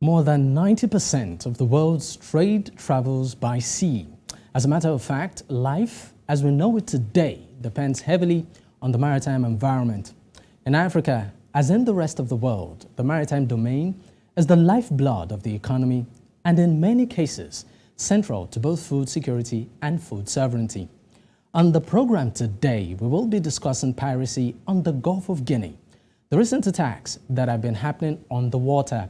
More than 90% of the world's trade travels by sea. As a matter of fact, life as we know it today depends heavily on the maritime environment. In Africa, as in the rest of the world, the maritime domain is the lifeblood of the economy and in many cases central to both food security and food sovereignty. On the program today, we will be discussing piracy on the Gulf of Guinea, the recent attacks that have been happening on the water,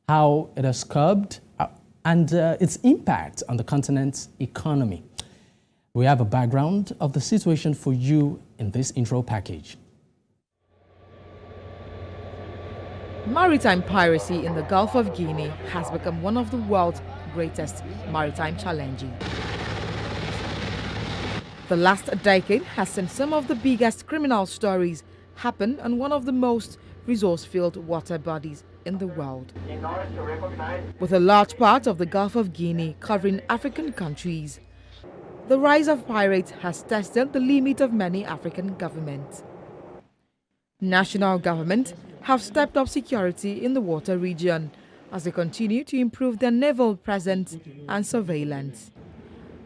how it has curbed and its impact on the continent's economy. We have a background of the situation for you in this intro package. Maritime piracy in the Gulf of Guinea has become one of the world's greatest maritime challenges. The last decade has seen some of the biggest criminal stories happen on one of the most resource-filled water bodies in the world. With a large part of the Gulf of Guinea covering African countries, the rise of pirates has tested the limit of many African governments. National governments have stepped up security in the water region as they continue to improve their naval presence and surveillance.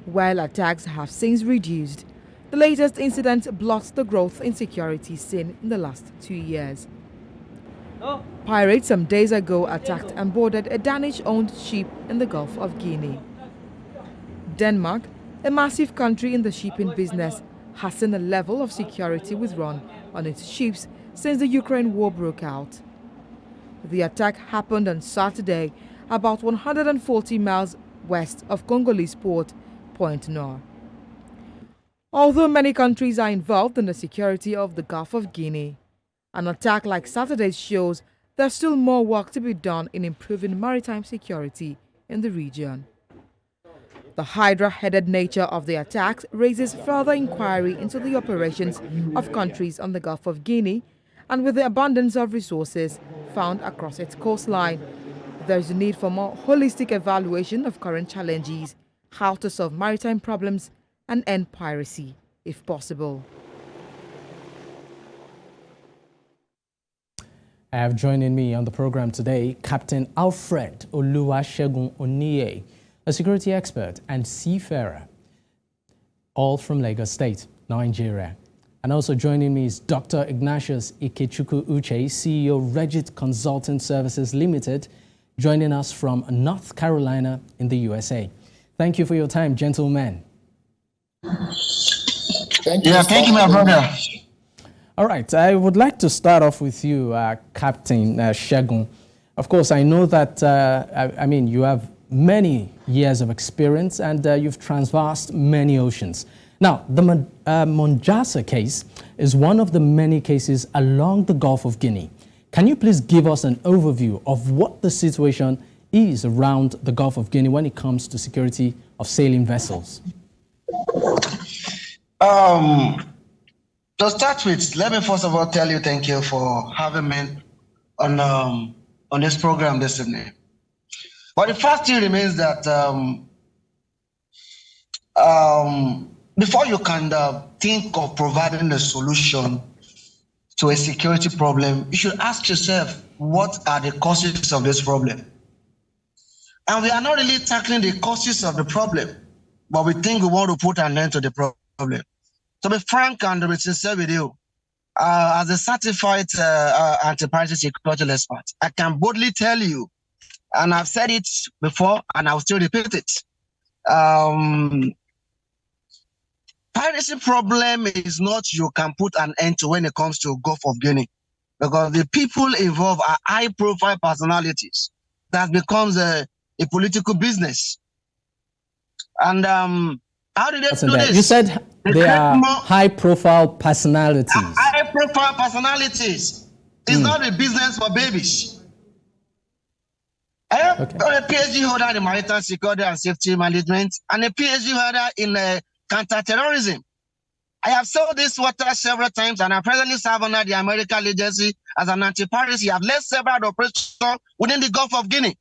While attacks have since reduced, the latest incident blots the growth in security seen in the last 2 years. Pirates some days ago attacked and boarded a Danish-owned ship in the Gulf of Guinea. Denmark, a massive country in the shipping business, has seen a level of security withdrawn on its ships since the Ukraine war broke out. The attack happened on Saturday, about 140 miles west of Congolese port, Point Nord. Although many countries are involved in the security of the Gulf of Guinea, an attack like Saturday's shows there's still more work to be done in improving maritime security in the region. The Hydra-headed nature of the attacks raises further inquiry into the operations of countries on the Gulf of Guinea, and with the abundance of resources found across its coastline, there is a need for more holistic evaluation of current challenges, how to solve maritime problems, and end piracy, if possible. I have joining me on the program today Captain Alfred Oluwasegun Oniye, a security expert and seafarer, all from Lagos State, Nigeria. And also joining me is Dr. Ignatius Ikechukwu Uche, CEO Regitt Consulting Services Limited, joining us from North Carolina in the USA. Thank you for your time, gentlemen. Thank you, my brother. All right, I would like to start off with you, Captain Segun. Of course, I know that, you have many years of experience and you've traversed many oceans. Now, the Monjasa case is one of the many cases along the Gulf of Guinea. Can you please give us an overview of what the situation is around the Gulf of Guinea when it comes to security of sailing vessels? To start with, let me first of all tell you thank you for having me on this program this evening. But the first thing remains that before you can think of providing a solution to a security problem, you should ask yourself, what are the causes of this problem? And we are not really tackling the causes of the problem, but we think we want to put an end to the problem. To be frank and to be sincere with you, as a certified anti-piracy security expert, I can boldly tell you, and I've said it before and I'll still repeat it, piracy problem is not you can put an end to when it comes to Gulf of Guinea, because the people involved are high-profile personalities that becomes a political business. And how did they do this? You said they are high-profile personalities. High-profile personalities. It's not a business for babies. Okay. A PhD holder in maritime security and safety management and a PhD holder in counter-terrorism. I have sailed this water several times and I presently serve under the American agency as an anti-piracy. I have led several operations within the Gulf of Guinea.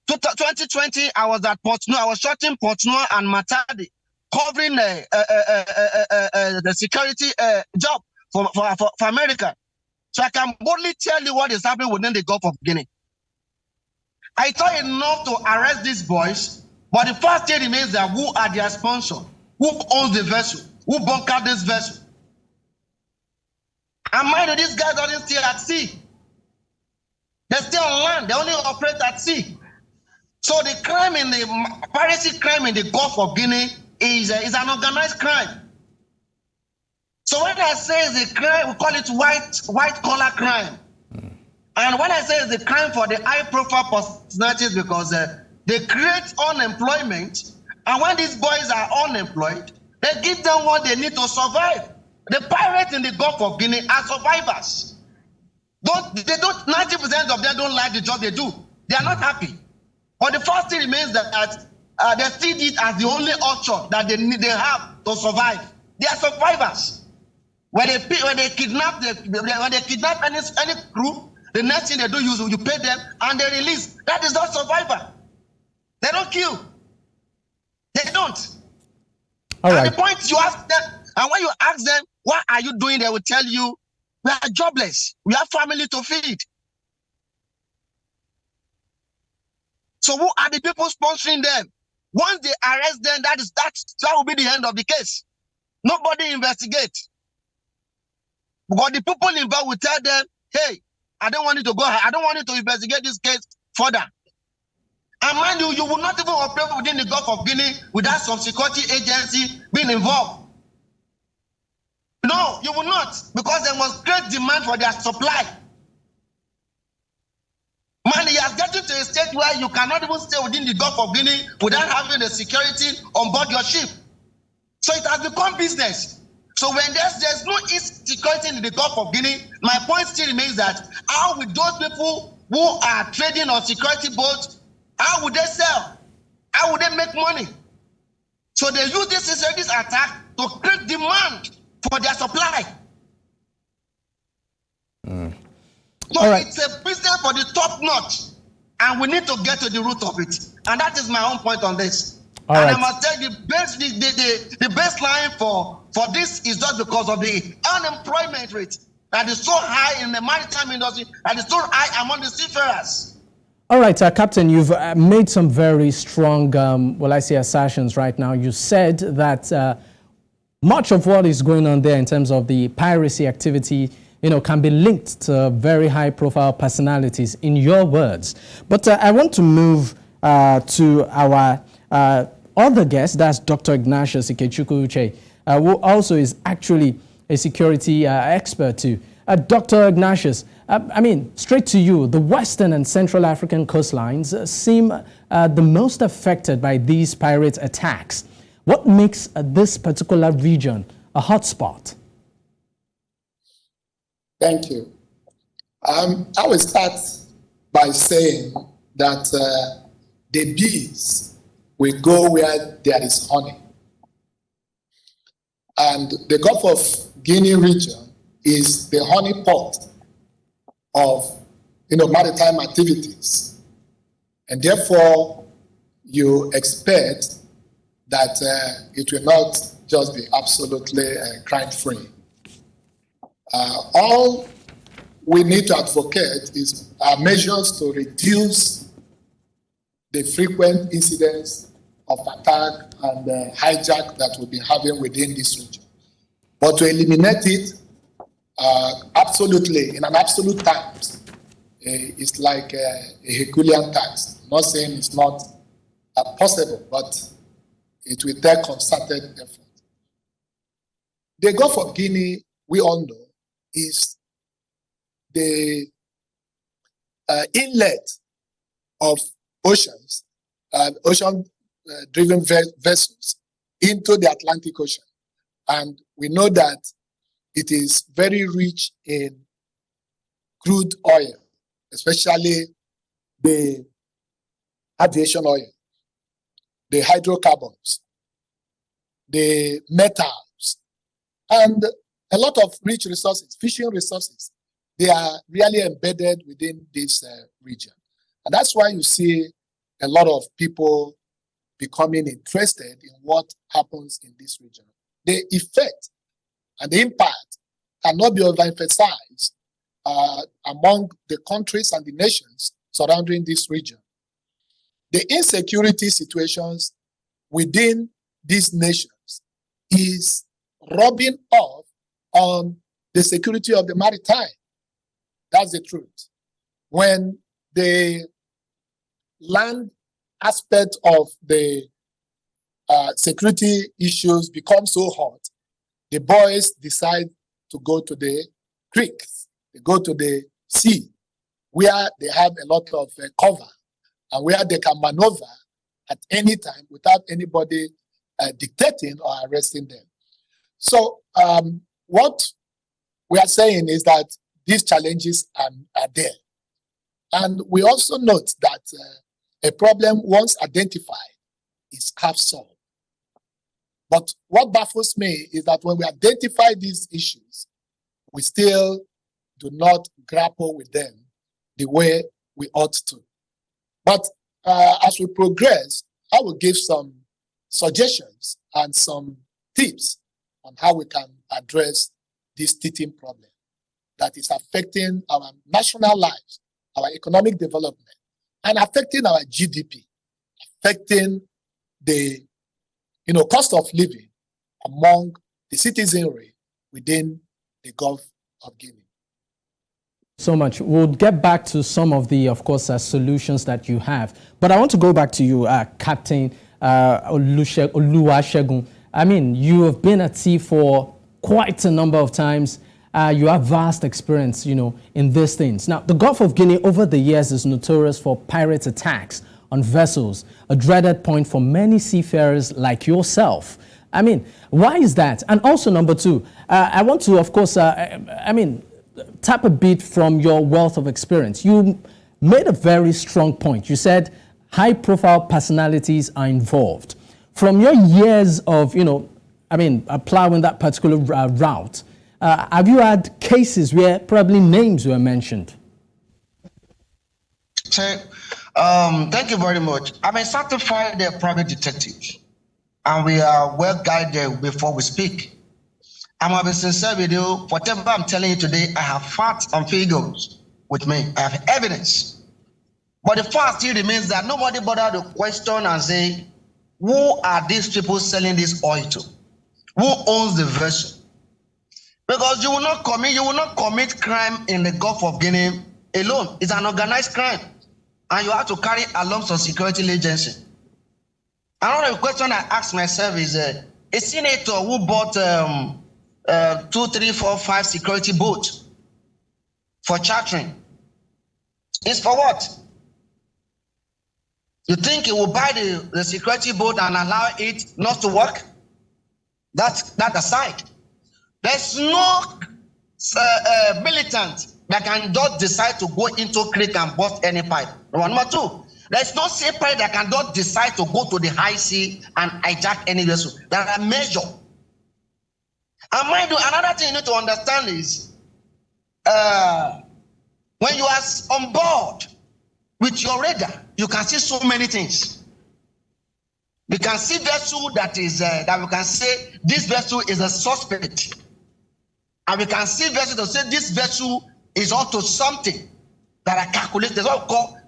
2020, I was at Port Nord. I was shot in Port Nord and Matadi, covering the security job for America. So I can boldly tell you what is happening within the Gulf of Guinea. I thought enough to arrest these boys, but the first thing remains that who are their sponsor? Who owns the vessel? Who bunkered this vessel? And mind you, these guys don't stay at sea. They stay on land. They only operate at sea. So the crime in the piracy crime in the Gulf of Guinea is an organized crime. So when I say it's a crime, we call it white collar crime. And when I say it's a crime for the high profile personalities, because they create unemployment, and when these boys are unemployed, they give them what they need to survive. The pirates in the Gulf of Guinea are survivors. 90% of them don't like the job they do. They are not happy. But the first thing remains that they see it as the only option that they have to survive. They are survivors. When they kidnap any crew, the next thing they do is you pay them and they release. That is not survivor. They don't kill. They don't. All right. And the point you ask them, and when you ask them, what are you doing? They will tell you, we are jobless. We have family to feed. So who are the people sponsoring them? Once they arrest them, that will be the end of the case. Nobody investigates. Because the people involved will tell them, hey, I don't want you to go ahead. I don't want you to investigate this case further. And mind you, you will not even operate within the Gulf of Guinea without some security agency being involved. No, you will not, because there was great demand for their supply. Man, you are getting to a state where you cannot even stay within the Gulf of Guinea without having the security on board your ship. So it has become business. So when there's no security in the Gulf of Guinea, my point still remains that how would those people who are trading on security boats, how would they sell? How would they make money? So they use this attack to create demand for their supply. So it's a business for the top notch, and we need to get to the root of it. And that is my own point on this. I must tell you, the baseline for this is just because of the unemployment rate that is so high in the maritime industry, that is so high among the seafarers. All right, Captain, you've made some very strong, assertions right now. You said that much of what is going on there in terms of the piracy activity, can be linked to very high-profile personalities, in your words. But I want to move to our other guest, that's Dr. Ignatius Ikechukwu Uche, who also is actually a security expert too. Dr. Ignatius, straight to you, the Western and Central African coastlines seem the most affected by these pirate attacks. What makes this particular region a hotspot? Thank you. I will start by saying that the bees will go where there is honey. And the Gulf of Guinea region is the honey pot of maritime activities. And therefore, you expect that it will not just be absolutely crime-free. All we need to advocate is measures to reduce the frequent incidents of attack and hijack that we've been having within this region. But to eliminate it, absolutely, in an absolute terms, it's like a Herculean task. I'm not saying it's not possible, but it will take concerted effort. The Gulf of Guinea, we all know, is the inlet of oceans, ocean-driven vessels into the Atlantic Ocean. And we know that it is very rich in crude oil, especially the aviation oil, the hydrocarbons, the metals, and a lot of rich resources, fishing resources. They are really embedded within this region. And that's why you see a lot of people becoming interested in what happens in this region. The effect and the impact cannot be overemphasized among the countries and the nations surrounding this region. the insecurity situations within these nations is rubbing off on the security of the maritime. That's the truth. When the land aspect of the security issues become so hot, the boys decide to go to the creeks, they go to the sea, where they have a lot of cover and where they can maneuver at any time without anybody dictating or arresting them. So what we are saying is that these challenges are there. And we also note that a problem once identified is half solved. But what baffles me is that when we identify these issues, we still do not grapple with them the way we ought to. But as we progress, I will give some suggestions and some tips on how we can address this teething problem that is affecting our national lives, our economic development, and affecting our GDP, affecting the cost of living among the citizenry within the Gulf of Guinea. So much. We'll get back to some of the, of course, solutions that you have. But I want to go back to you, Captain Oluwasegun. I mean, you have been at sea for quite a number of times. You have vast experience, in these things. Now, the Gulf of Guinea over the years is notorious for pirate attacks on vessels, a dreaded point for many seafarers like yourself. I mean, why is that? And also, number two, I want to, of course, tap a bit from your wealth of experience. You made a very strong point. You said high-profile personalities are involved. From your years of, plowing that particular route, have you had cases where probably names were mentioned? Thank you very much. I'm a certified private detective, and we are well guided before we speak. I'm going to be sincere with you. Whatever I'm telling you today, I have facts and figures with me. I have evidence. But the fact still remains that nobody bothered to question and say, who are these people selling this oil to? Who owns the vessel? Because you will not commit crime in the Gulf of Guinea alone. It's an organized crime. And you have to carry along some security agency. Another question I ask myself is, a senator who bought 2, 3, 4, 5 security boats for chartering is for what? You think he will buy the security boat and allow it not to work? That aside, there's no militant that can just decide to go into creek and bust any pipe. Number two, there's no seafarer that can just decide to go to the high sea and hijack any vessel. There are measures. And mind you, another thing you need to understand is when you are on board with your radar, you can see so many things. You can see vessel that is that we can say this vessel is a suspect, and we can see vessel to say this vessel is onto something that are calculated. That's what we call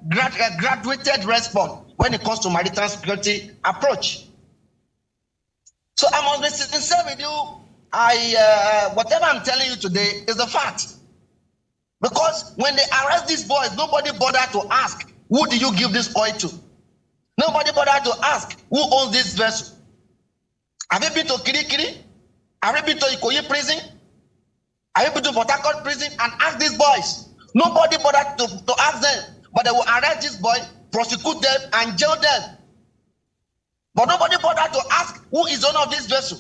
graduated response when it comes to maritime security approach. So I must be sincere with you. Whatever I'm telling you today is a fact. Because when they arrest these boys, nobody bothered to ask, who do you give this oil to? Nobody bothered to ask, who owns this vessel? Have you been to Kirikiri? Have you been to Ikoyi prison? Have you been to Port Harcourt prison and ask these boys? Nobody bothered to ask them, but they will arrest this boy, prosecute them, and jail them. But nobody bothered to ask, who is owner of this vessel?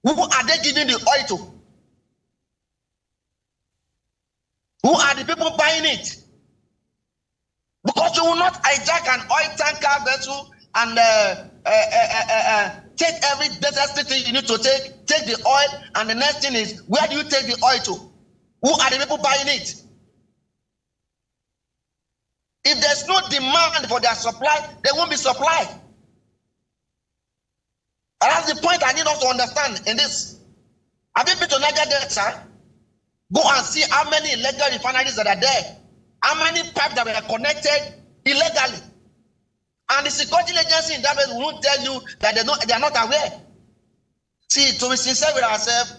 Who are they giving the oil to? Who are the people buying it? Because you will not hijack an oil tanker vessel and take every necessary thing you need to take the oil, and the next thing is, where do you take the oil to? Who are the people buying it? If there's no demand for their supply, there won't be supply. And that's the point I need us to understand in this. Have you been to Niger Delta? Go and see how many illegal refineries that are there. How many pipes that were connected illegally. And the security agency in that place won't tell you that they are not aware. See, to be sincere with ourselves,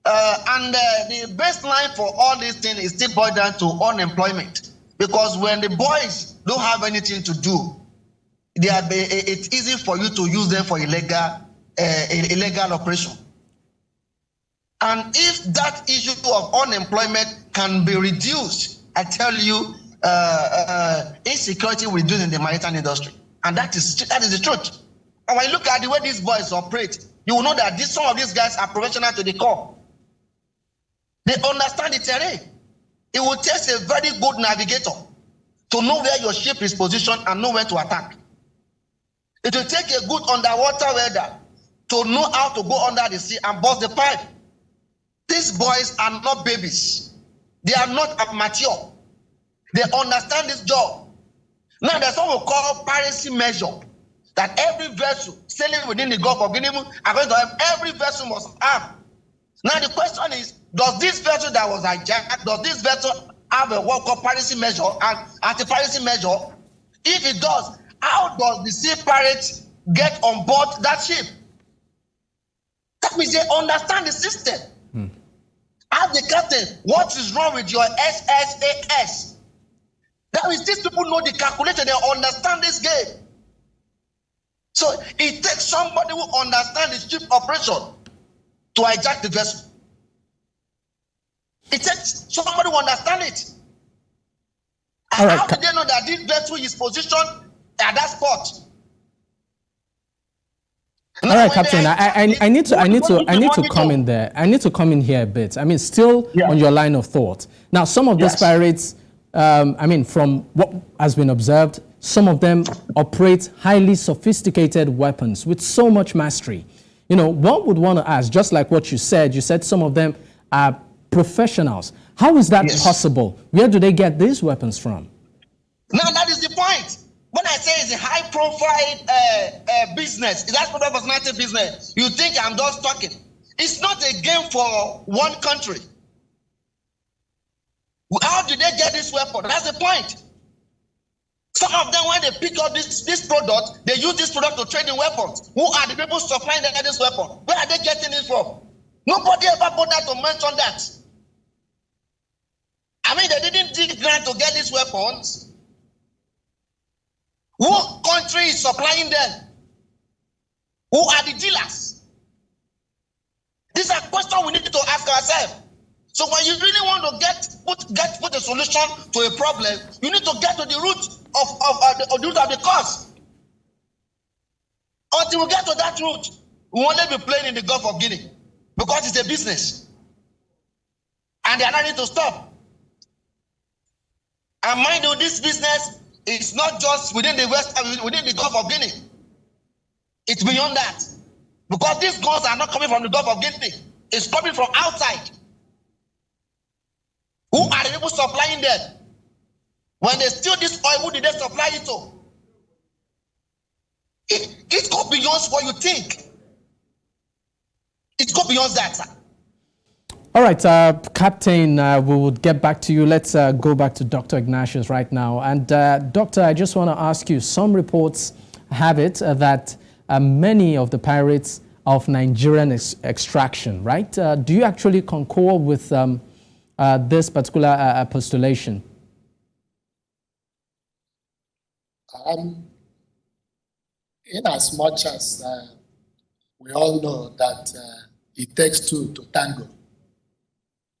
the baseline for all these things is still boiled down to unemployment. Because when the boys don't have anything to do, it's easy for you to use them for illegal operation. And if that issue of unemployment can be reduced, I tell you, insecurity will reduce in the maritime industry. And that is the truth. And when you look at the way these boys operate, you will know that some of these guys are professional to the core. They understand the terrain. It will take a very good navigator to know where your ship is positioned and know when to attack. It will take a good underwater welder to know how to go under the sea and bust the pipe. These boys are not babies. They are not mature. They understand this job. Now there's what we call piracy measure, that every vessel sailing within the Gulf of Guinea are going to have, every vessel must have. Now the question is, does this vessel that was hijacked, does this vessel have a what called piracy measure and anti-piracy measure? If it does, how does the sea pirates get on board that ship? That means they understand the system. Ask the captain, what is wrong with your SSAS? That means these people know the calculation, they understand this game. So it takes somebody who understands the ship operation to hijack the vessel. It takes somebody who understands it. And how do they know that this vessel is positioned at that spot? All right, Captain. I need to come in there. I need to come in here a bit. I mean, still on your line of thought. Now, some of these pirates, from what has been observed, some of them operate highly sophisticated weapons with so much mastery. You know, one would want to ask, just like what you said some of them are professionals. How is that possible? Where do they get these weapons from? Now, that is the point. When I say it's a high-profile business, it's a personality business, you think I'm just talking. It's not a game for one country. How did they get this weapon? That's the point. Some of them, when they pick up this product, they use this product to trade in weapons. Who are the people supplying them this weapon? Where are they getting it from? Nobody ever bothered to mention that. I mean, they didn't dig ground to get these weapons. What country is supplying them? Who are the dealers? These are questions we need to ask ourselves. So when you really want to put a solution to a problem, you need to get to the root of the cause. Until we get to that root, we will only be playing in the Gulf of Guinea because it's a business, and they are not need to stop. And mind you, this business is not just within the Gulf of Guinea. It's beyond that. Because these guns are not coming from the Gulf of Guinea. It's coming from outside. Who are the people supplying them? When they steal this oil, who did they supply it to? It goes beyond what you think. It goes beyond that, sir. All right, Captain, we will get back to you. Let's go back to Dr. Ignatius right now. And Doctor, I just want to ask you, some reports have it that many of the pirates are of Nigerian extraction, right? Do you actually concur with this particular postulation? In as much as we all know that it takes two to tango.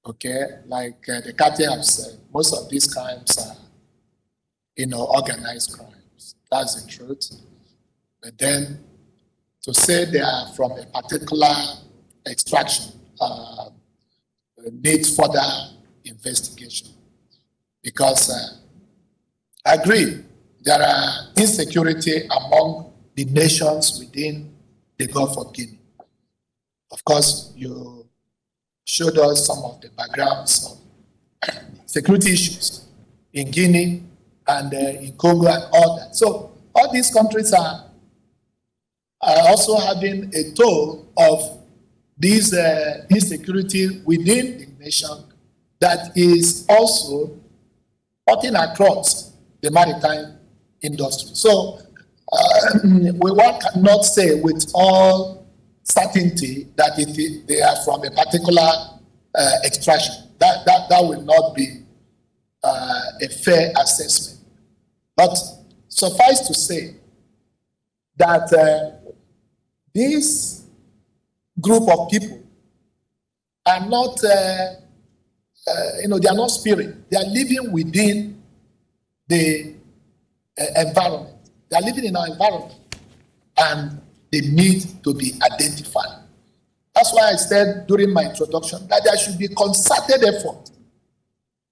Okay, like the captain has said, most of these crimes are, organized crimes. That's the truth. But then to say they are from a particular extraction needs further investigation. Because I agree, there are insecurity among the nations within the Gulf of Guinea. Of course, you showed us some of the backgrounds of security issues in Guinea and in Congo and all that. So all these countries are also having a toll of this insecurity within the nation that is also cutting across the maritime industry. So one cannot say with all certainty that they are from a particular extraction. That will not be a fair assessment. But suffice to say that this group of people are not, they are not spirit. They are living within the environment. They are living in our environment, and they need to be identified. That's why I said during my introduction that there should be concerted effort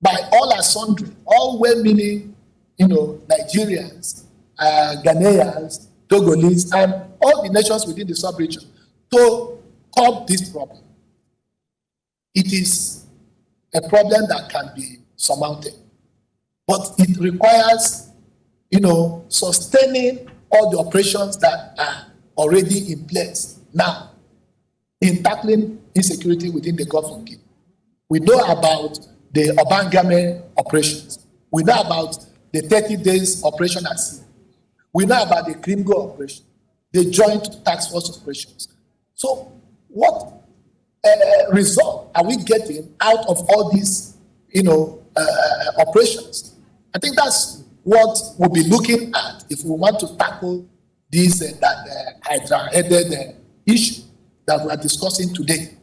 by all and sundry, all well-meaning, Nigerians, Ghanaians, Togolese, and all the nations within the sub-region to curb this problem. It is a problem that can be surmounted, but it requires, sustaining all the operations that are already in place now in tackling insecurity within the Gulf of Guinea. We know about the Obangame operations. We know about the 30 days operation at sea. We know about the Krimgo operation, the joint task force operations. So what result are we getting out of all these, operations? I think that's what we'll be looking at if we want to tackle this hydra-headed issue that we are discussing today.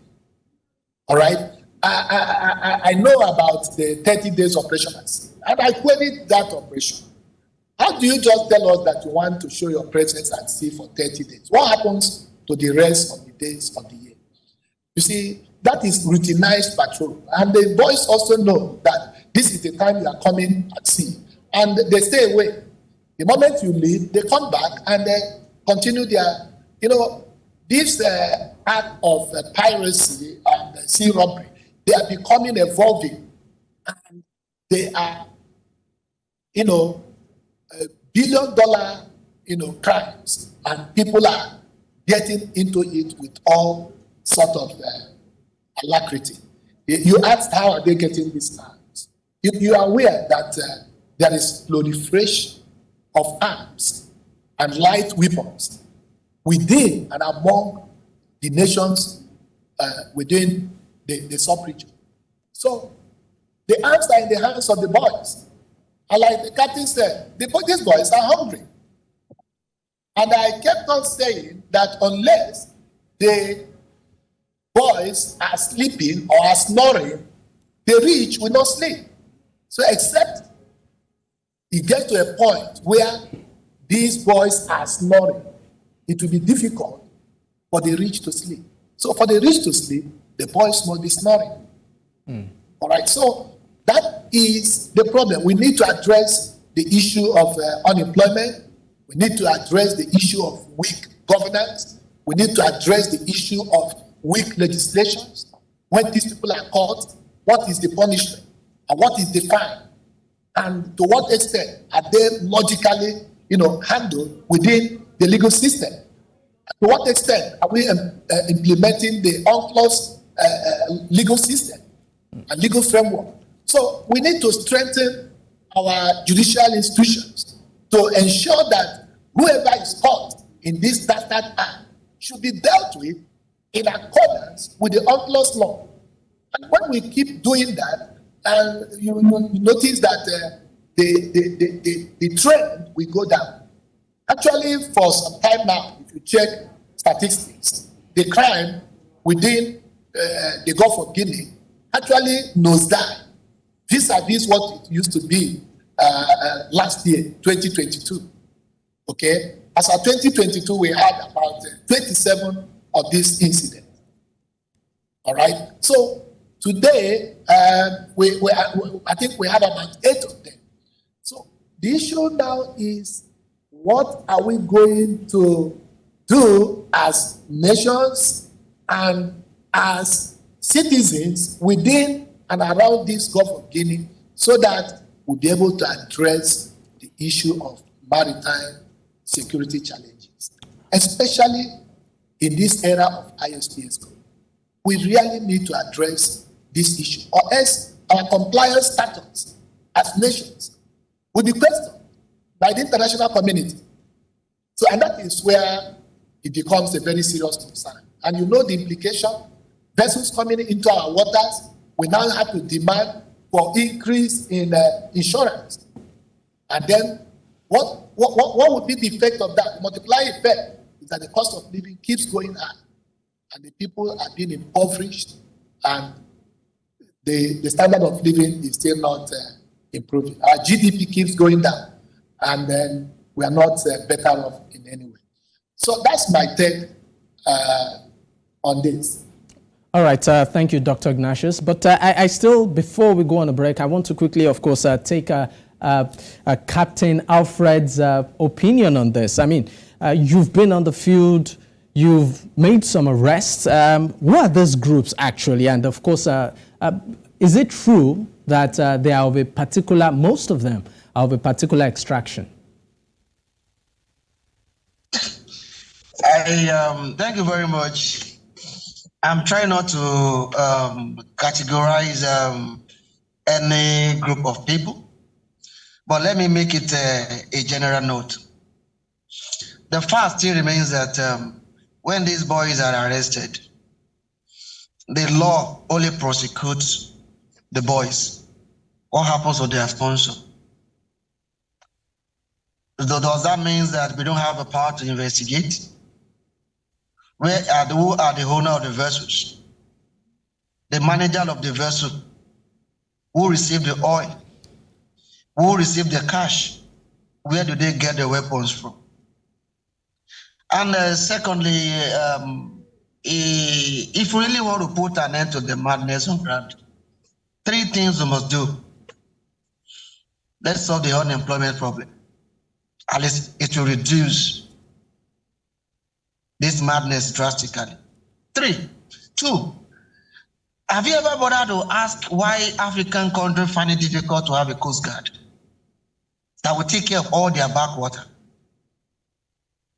All right? I know about the 30 days operation at sea, and I queried that operation. How do you just tell us that you want to show your presence at sea for 30 days? What happens to the rest of the days of the year? You see, that is routinized patrol. And the boys also know that this is the time you are coming at sea. And they stay away. The moment you leave, they come back and they continue their, this act of piracy and sea robbery, they are becoming evolving. And they are, billion-dollar, crimes. And people are getting into it with all sort of alacrity. You asked how are they getting these arms. You are aware that there is proliferation of arms and light weapons within and among the nations within the sub-region. So the arms are in the hands of the boys. And like the captain said, these boys are hungry. And I kept on saying that unless the boys are sleeping or are snoring, the rich will not sleep. So except it gets to a point where these boys are snoring, it will be difficult for the rich to sleep. So for the rich to sleep, the boys must be snoring. All right, so that is the problem. We need to address the issue of unemployment. We need to address the issue of weak governance. We need to address the issue of weak legislations. When these people are caught, what is the punishment? And what is the fine? And to what extent are they logically, handled within the legal system? To what extent are we implementing the UNCLOS legal system and legal framework? So we need to strengthen our judicial institutions to ensure that whoever is caught in this dastard act should be dealt with in accordance with the UNCLOS law. And when we keep doing that, and you notice that the trend will go down. Actually, for some time now, if you check statistics, the crime within the Gulf of Guinea actually nosedive vis-a-vis what it used to be last year, 2022. Okay? As of 2022, we had about 27 of these incidents. All right? So today, I think we have about 8 of them. So the issue now is, what are we going to do as nations and as citizens within and around this Gulf of Guinea so that we'll be able to address the issue of maritime security challenges, especially in this era of ISPS code. We really need to address this issue, or else our compliance status as nations will be questioned by the international community. So, and that is where it becomes a very serious concern. And you know the implication, vessels coming into our waters, we now have to demand for increase in insurance. And then what would be the effect of that? The multiplier effect is that the cost of living keeps going high, and the people are being impoverished, and the standard of living is still not improving. Our GDP keeps going down, and then we are not better off in any way. So that's my take on this. All right, thank you, Dr. Ignatius. But I still, before we go on a break, I want to quickly, of course, take Captain Alfred's opinion on this. I mean, you've been on the field, you've made some arrests. Who are these groups actually? And of course, is it true that they are of a particular, most of them are of a particular extraction? Thank you very much. I'm trying not to categorize any group of people, but let me make it a general note. The fact still remains that when these boys are arrested, the law only prosecutes the boys. What happens to their sponsor? Does that mean that we don't have the power to investigate? Who are the owner of the vessels? The manager of the vessel? Who received the oil? Who received the cash? Where do they get the weapons from? And secondly, if we really want to put an end to the madness on ground, 3 things we must do. Let's solve the unemployment problem. At least it will reduce this madness drastically. 2, have you ever bothered to ask why African countries find it difficult to have a coast guard that will take care of all their backwater?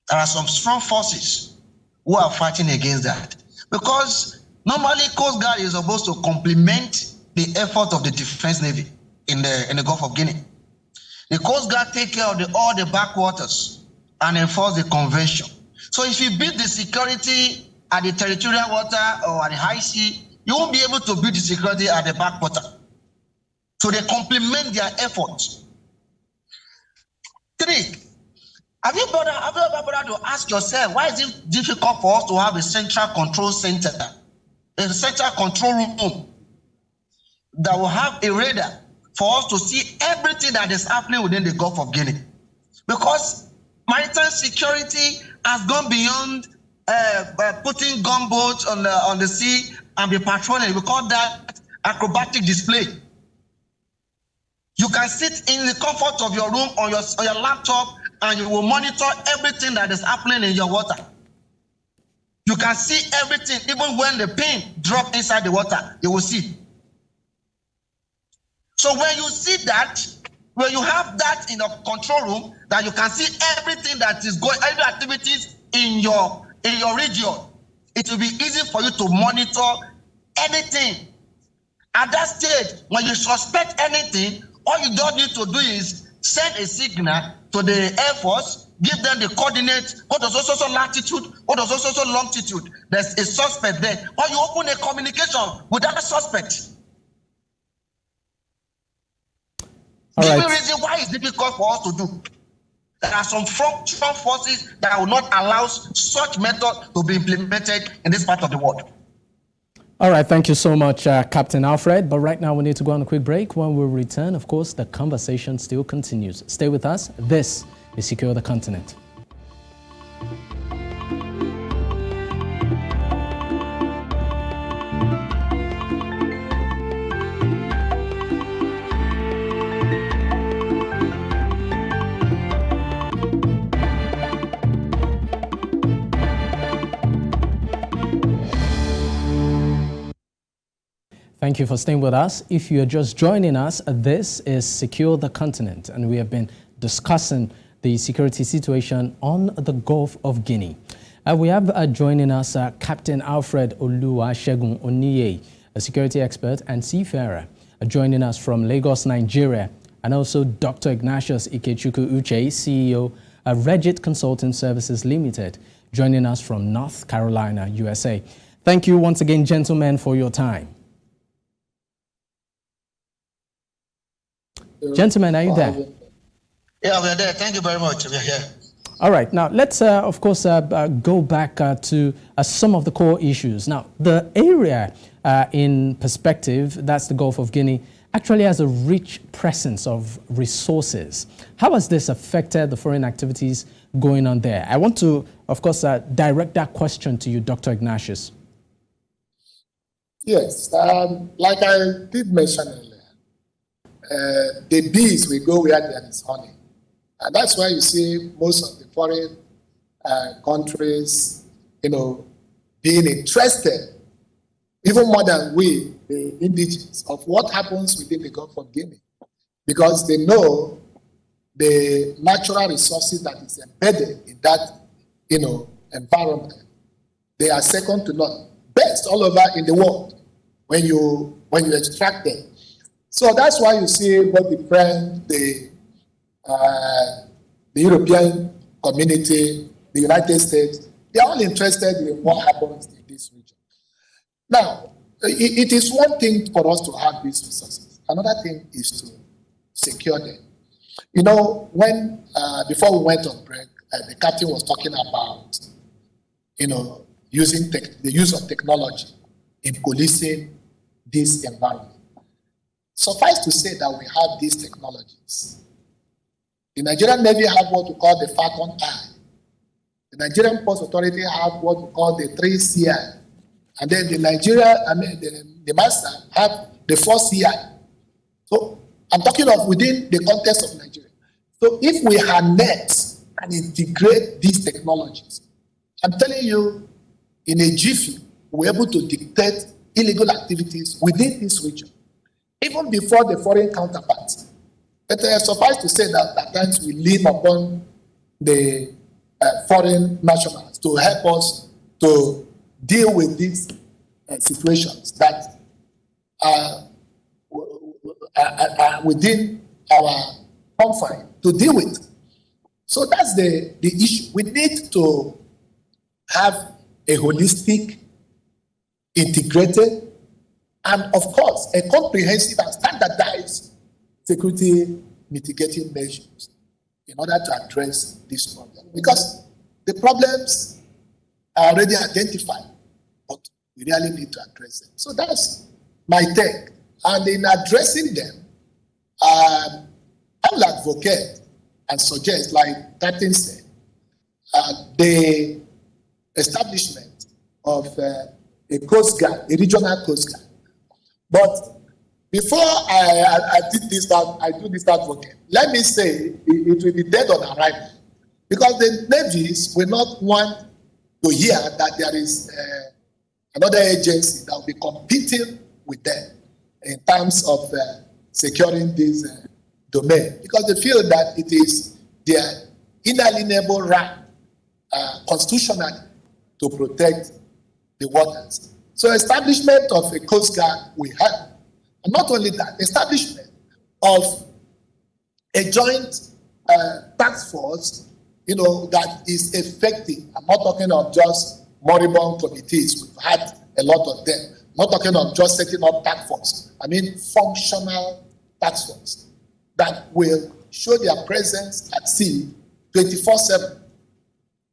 There are some strong forces who are fighting against that, because normally Coast Guard is supposed to complement the effort of the Defense Navy in the Gulf of Guinea. The Coast Guard take care of all the backwaters and enforce the convention. So if you build the security at the territorial water or at the high sea, you won't be able to build the security at the backwater. So they complement their efforts. 3, have you ever bothered to ask yourself, why is it difficult for us to have a central control center, a central control room that will have a radar for us to see everything that is happening within the Gulf of Guinea? Because maritime security has gone beyond putting gunboats on the sea and be patrolling. We call that acrobatic display. You can sit in the comfort of your room on your laptop, and you will monitor everything that is happening in your water. You can see everything, even when the pin drops inside the water, you will see. So when you see that, when you have that in the control room, that you can see everything that is going, every activities in your region, it will be easy for you to monitor anything. At that stage, when you suspect anything, all you don't need to do is send a signal to the Air Force, give them the coordinates, what is also latitude, what is also longitude. There's a suspect there. Or you open a communication with that suspect. All right. The reason why it's difficult for us to do. There are some strong forces that will not allow such method to be implemented in this part of the world. All right, thank you so much, Captain Alfred. But right now we need to go on a quick break. When we return, of course, the conversation still continues. Stay with us. This is Secure the Continent. Thank you for staying with us. If you're just joining us, this is Secure the Continent, and we have been discussing the security situation on the Gulf of Guinea. We have joining us Captain Alfred Oluwasegun Oniye, a security expert and seafarer, joining us from Lagos, Nigeria, and also Dr. Ignatius Ikechukwu Uche, CEO Regitt Consulting Services Limited, joining us from North Carolina, USA. Thank you once again, gentlemen, for your time. Gentlemen, are you there? Yeah, we're there. Thank you very much. We're here. All right. Now, let's, of course, go back to some of the core issues. Now, the area in perspective, that's the Gulf of Guinea, actually has a rich presence of resources. How has this affected the foreign activities going on there? I want to, of course, direct that question to you, Dr. Ignatius. Yes, like I did mention earlier, the bees will go where there is honey. And that's why you see most of the foreign countries, being interested, even more than we, the indigenous, of what happens within the Gulf of Guinea. Because they know the natural resources that is embedded in that, environment. They are second to none. Best all over in the world when you extract them. So that's why you see both the French, the European community, the United States, they're all interested in what happens in this region. Now, it is one thing for us to have these resources. Another thing is to secure them. When before we went on break, the captain was talking about, using the use of technology in policing this environment. Suffice to say that we have these technologies. The Nigerian Navy have what we call the Falcon Eye. The Nigerian Ports Authority have what we call the 3CI. And then the master have the 4CI. So I'm talking of within the context of Nigeria. So if we harness and integrate these technologies, I'm telling you, in a jiffy, we're able to detect illegal activities within this region, even before the foreign counterparts. But suffice to say that at times we lean upon the foreign nationals to help us to deal with these situations that are within our confine to deal with. So that's the issue. We need to have a holistic, integrated, and of course, a comprehensive and standardized security mitigating measures in order to address this problem. Because the problems are already identified, but we really need to address them. So that's my take. And in addressing them, I will advocate and suggest, like Captain said, the establishment of a Coast Guard, a regional Coast Guard. But before I do this advocate, let me say it will be dead on arrival. Because the navies will not want to hear that there is another agency that will be competing with them in terms of securing this domain. Because they feel that it is their inalienable right, constitutionally, to protect the waters. So establishment of a Coast Guard will help. And not only that, establishment of a joint task force, that is effective. I'm not talking of just moribund committees. We've had a lot of them. I'm not talking of just setting up task force. I mean functional task force that will show their presence at sea 24/7.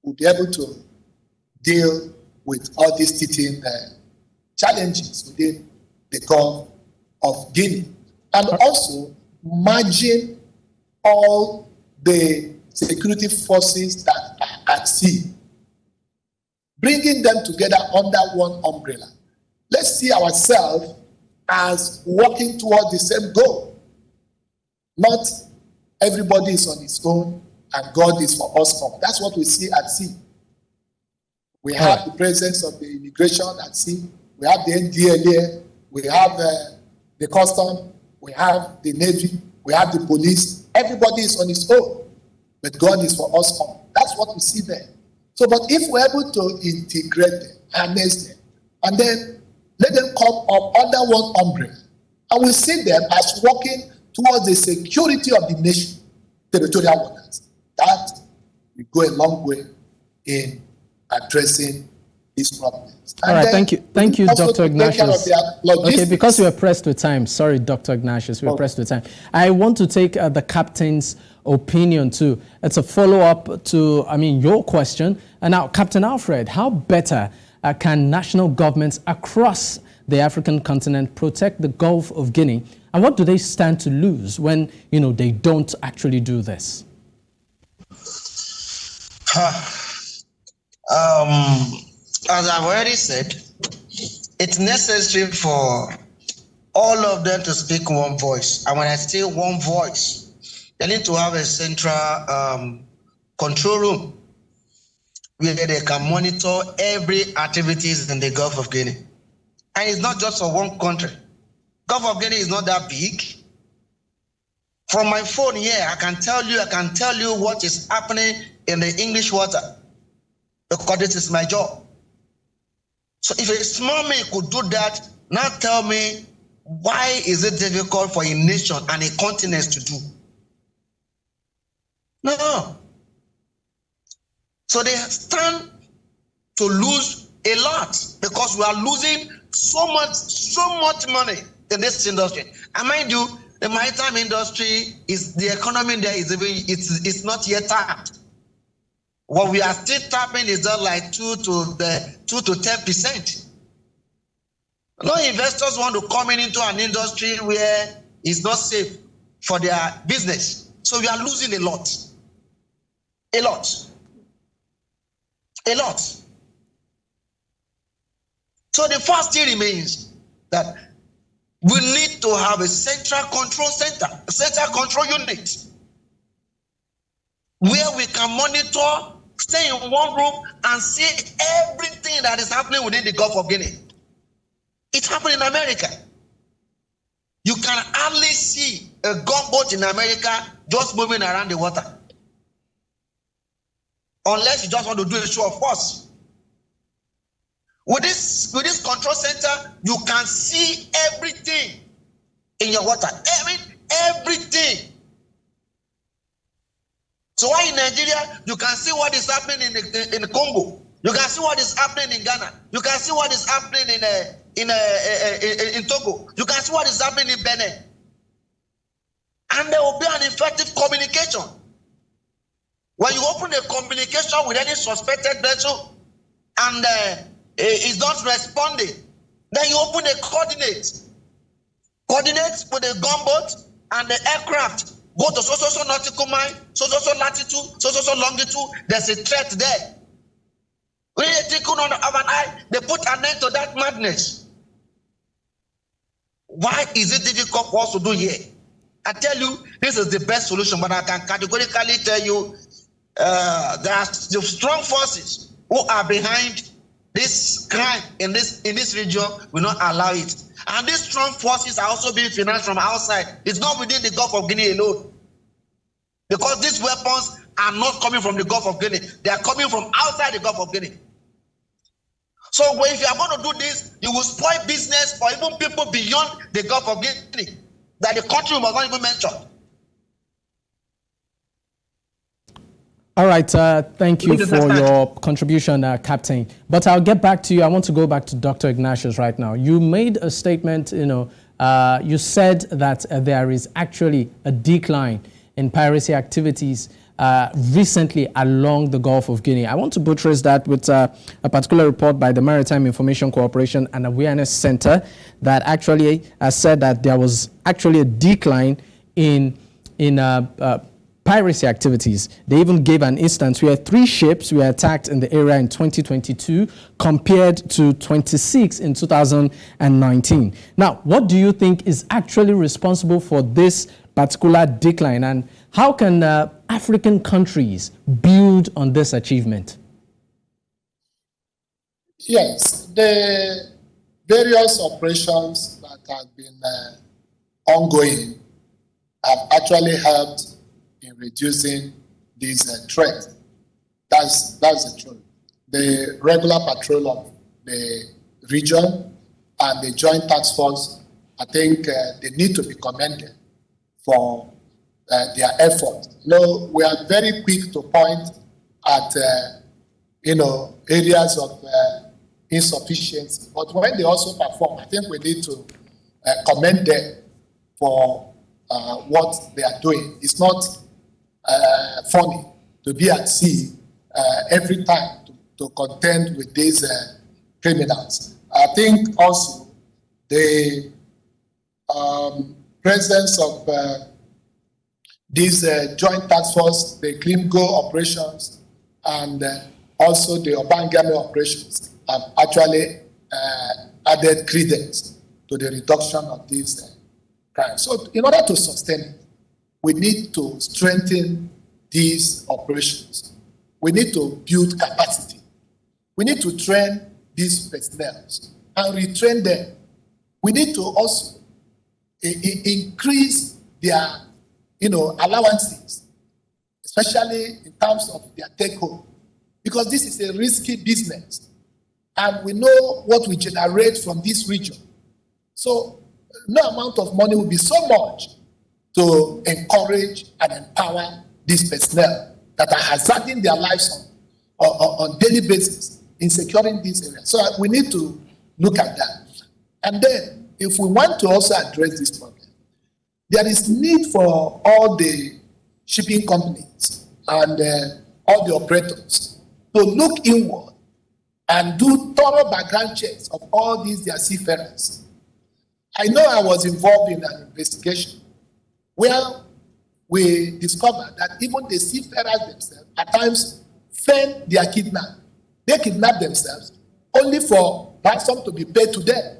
We'll be able to deal with all these teething challenges within the Gulf of Guinea, and also merging all the security forces that are at sea, bringing them together under one umbrella. Let's see ourselves as working towards the same goal. Not everybody is on his own and God is for us all. That's what we see at sea. We have the presence of the immigration at sea. We have the NDLA. We have the custom. We have the Navy. We have the police. Everybody is on his own. But God is for us all. That's what we see there. So, but if we're able to integrate them, harness them, and then let them come up under one umbrella, and we see them as working towards the security of the nation, territorial waters, that will go a long way in addressing these problems. All right, thank you, Dr. Ignatius. Okay, because we are pressed with time. Sorry, Dr. Ignatius, we are pressed with time. I want to take the captain's opinion too. It's a follow-up to, your question. And now, Captain Alfred, how better can national governments across the African continent protect the Gulf of Guinea? And what do they stand to lose when, they don't actually do this? As I've already said, it's necessary for all of them to speak one voice. And when I say one voice, they need to have a central control room where they can monitor every activities in the Gulf of Guinea. And it's not just for one country. Gulf of Guinea is not that big. From my phone here, I can tell you what is happening in the English water, because this is my job. So if a small man could do that, now tell me, why is it difficult for a nation and a continent to do? No. So they stand to lose a lot, because we are losing so much money in this industry. And mind you, the maritime industry is the economy there it's not yet tapped. What we are still tapping is just like 2 to 10%. No investors want to come into an industry where it's not safe for their business. So we are losing a lot. A lot. A lot. So the first thing remains that we need to have a central control center, a central control unit, where we can monitor, stay in one room and see everything that is happening within the Gulf of Guinea. It's happening in America. You can hardly see a gunboat in America just moving around the water, unless you just want to do a show of force. With this control center, you can see everything in your water. Everything. So why in Nigeria, you can see what is happening in the Congo. You can see what is happening in Ghana. You can see what is happening in Togo. You can see what is happening in Benin. And there will be an effective communication. When you open a communication with any suspected vessel and is not responding, then you open a coordinates with the gunboat and the aircraft. Go to so nautical mile, so latitude, so longitude. There's a threat there. When they take on an eye, they put an end to that madness. Why is it difficult for us to do here? I tell you, this is the best solution, but I can categorically tell you there are the strong forces who are behind this crime in this region will not allow it. And these strong forces are also being financed from outside. It's not within the Gulf of Guinea alone. Because these weapons are not coming from the Gulf of Guinea. They are coming from outside the Gulf of Guinea. So if you are going to do this, you will spoil business for even people beyond the Gulf of Guinea that the country was not even mentioned. All right, thank you for your contribution, Captain. But I'll get back to you. I want to go back to Dr. Ignatius right now. You made a statement, you said that there is actually a decline in piracy activities recently along the Gulf of Guinea. I want to buttress that with a particular report by the Maritime Information Cooperation and Awareness Center that actually said that there was actually a decline in piracy activities. They even gave an instance where 3 ships were attacked in the area in 2022 compared to 26 in 2019. Now, what do you think is actually responsible for this particular decline, and how can African countries build on this achievement? Yes, the various operations that have been ongoing have actually helped in reducing this threat. That's the truth. The regular patrol of the region and the Joint Task Force, I think they need to be commended for their effort. We are very quick to point at areas of insufficiency. But when they also perform, I think we need to commend them for what they are doing. It's not funny to be at sea every time to contend with these criminals. I think also the presence of these joint task force, the Clean Go operations, and also the Obangame operations have actually added credence to the reduction of these crimes. So in order to sustain it, we need to strengthen these operations. We need to build capacity. We need to train these personnel and retrain them. We need to also increase their allowances, especially in terms of their take home, because this is a risky business and we know what we generate from this region. So no amount of money will be so much to encourage and empower these personnel that are hazarding their lives on daily basis in securing these areas. So we need to look at that. And then if we want to also address this problem, there is need for all the shipping companies and all the operators to look inward and do thorough background checks of all these their seafarers. I know I was involved in an investigation where we discovered that even the seafarers themselves at times feign their kidnap. They kidnap themselves only for ransom to be paid to them.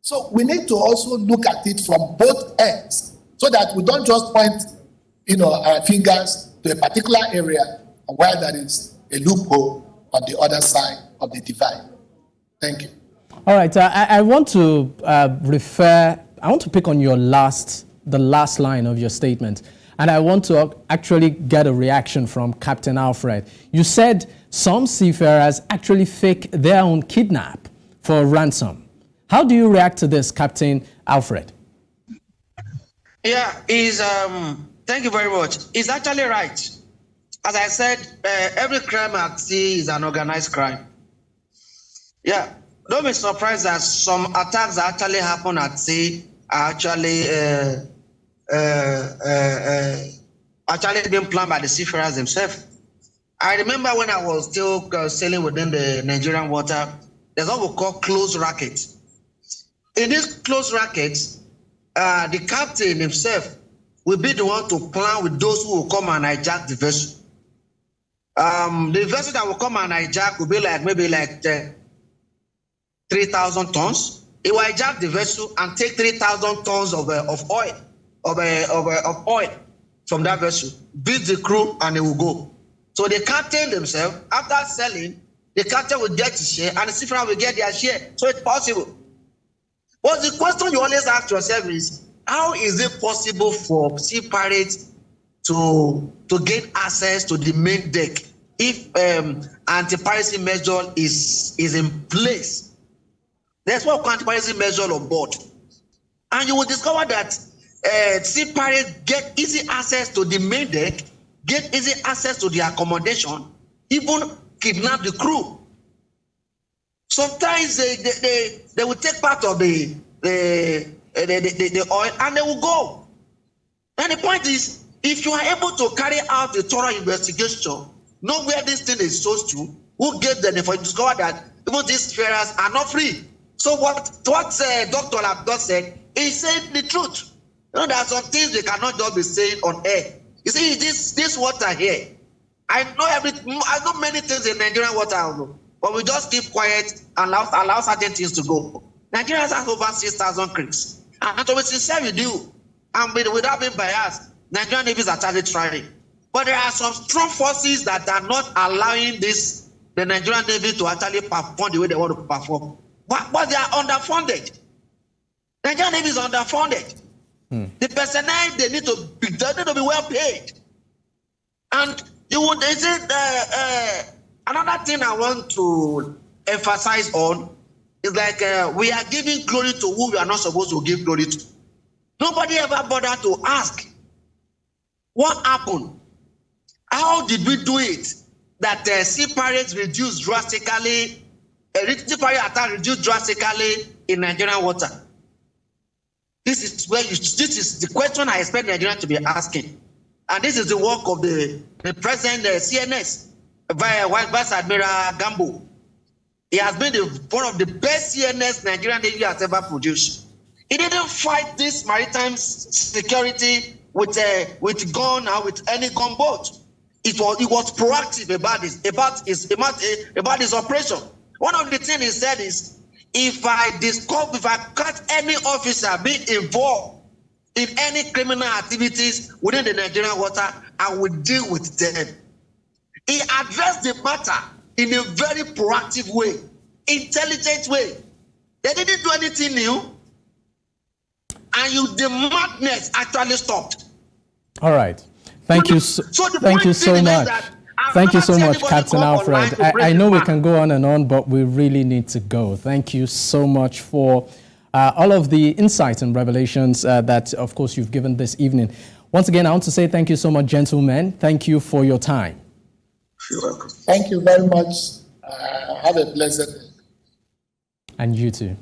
So we need to also look at it from both ends so that we don't just point our fingers to a particular area where there is a loophole on the other side of the divide. Thank you. All right, I want to I want to pick on the last line of your statement, and I want to actually get a reaction from Captain Alfred. You said some seafarers actually fake their own kidnap for ransom. How do you react to this, Captain Alfred? Yeah, thank you very much. It's actually right. As I said, every crime at sea is an organized crime. Yeah, don't be surprised that some attacks that actually happen at sea are actually being planned by the seafarers themselves. I remember when I was still sailing within the Nigerian water, there's what we call close racket. In this close racket, the captain himself will be the one to plan with those who will come and hijack the vessel. The vessel that will come and hijack will be maybe 3,000 tons. He will hijack the vessel and take 3,000 tons of oil from that vessel, beat the crew, and they will go. So the captain themselves, after selling, the captain will get his share and the seafarer will get their share. So it's possible. But the question you always ask yourself is, how is it possible for sea pirates to gain access to the main deck if anti-piracy measure is in place? There's what anti-piracy measure on board. And you will discover that sea pirates get easy access to the main deck, get easy access to the accommodation, even kidnap the crew. Sometimes they will take part of the oil and they will go. And the point is, if you are able to carry out a thorough investigation, know where this thing is sourced to, who gave them, for you discover that even these seafarers are not free. So what Dr. Abdul said, he said the truth. There are some things they cannot just be saying on air. You see, this water here, I know many things in Nigerian water, but we just keep quiet and allow certain things to go. Nigeria has over 6,000 creeks. And to be sincere with you, and without being biased, Nigerian Navy is actually trying. But there are some strong forces that are not allowing the Nigerian Navy to actually perform the way they want to perform. But they are underfunded. Nigerian Navy is underfunded. The personnel, they need to be well paid. And another thing I want to emphasize on is we are giving glory to who we are not supposed to give glory to. Nobody ever bothered to ask what happened. How did we do it? that seafarers reduced drastically, seafarer attack reduced drastically in Nigerian water? This is the question I expect Nigeria to be asking. And this is the work of the present CNS, Vice Admiral Gambo. He has been one of the best CNS Nigerian Navy has ever produced. He didn't fight this maritime security with gun or with any gunboat. It was proactive about his operation. One of the things he said is, if I catch any officer being involved in any criminal activities within the Nigerian water, I will deal with them. He addressed the matter in a very proactive way, intelligent way. They didn't do anything new, and the madness actually stopped. All right. Thank you so much. Thank you so much, Captain Alfred. I know we can go on and on, but we really need to go. Thank you so much for all of the insights and revelations that, of course, you've given this evening. Once again, I want to say thank you so much, gentlemen. Thank you for your time. You're welcome. Thank you very much. Have a pleasant day. And you too.